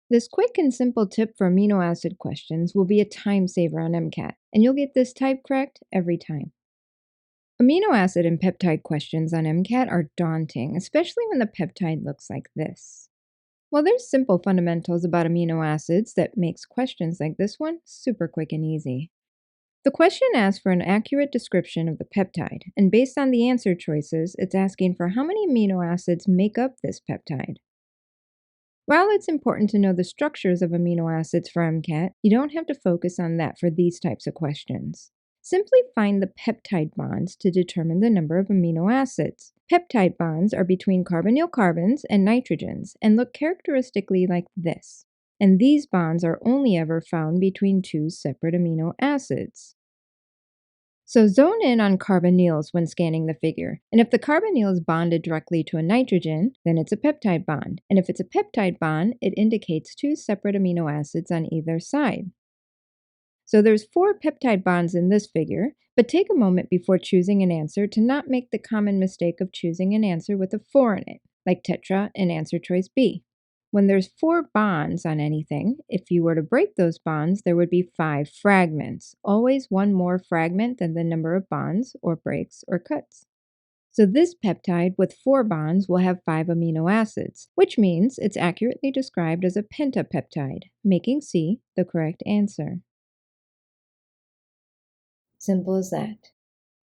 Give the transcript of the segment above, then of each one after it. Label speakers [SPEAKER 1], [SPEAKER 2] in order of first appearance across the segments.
[SPEAKER 1] This quick and simple tip for amino acid questions will be a time saver on MCAT, and you'll get this type correct every time. Amino acid and peptide questions on MCAT are daunting, especially when the peptide looks like this. Well, there's simple fundamentals about amino acids that makes questions like this one super quick and easy. The question asks for an accurate description of the peptide, and based on the answer choices, it's asking for how many amino acids make up this peptide. While it's important to know the structures of amino acids for MCAT, you don't have to focus on that for these types of questions. Simply find the peptide bonds to determine the number of amino acids. Peptide bonds are between carbonyl carbons and nitrogens and look characteristically like this. And these bonds are only ever found between two separate amino acids. So zone in on carbonyls when scanning the figure. And if the carbonyl is bonded directly to a nitrogen, then it's a peptide bond. And if it's a peptide bond, it indicates two separate amino acids on either side. So there's 4 peptide bonds in this figure, but take a moment before choosing an answer to not make the common mistake of choosing an answer with a 4 in it, like tetra in answer choice B. When there's 4 bonds on anything, if you were to break those bonds, there would be 5 fragments, always one more fragment than the number of bonds, or breaks, or cuts. So this peptide with 4 bonds will have 5 amino acids, which means it's accurately described as a pentapeptide, making C the correct answer. Simple as that.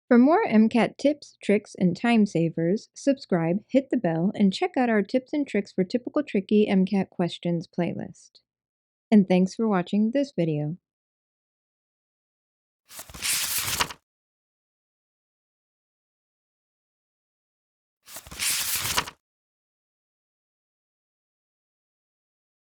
[SPEAKER 1] For more MCAT tips, tricks, and time savers, subscribe, hit the bell, and check out our Tips and Tricks for Typical Tricky MCAT Questions playlist. And thanks for watching this video.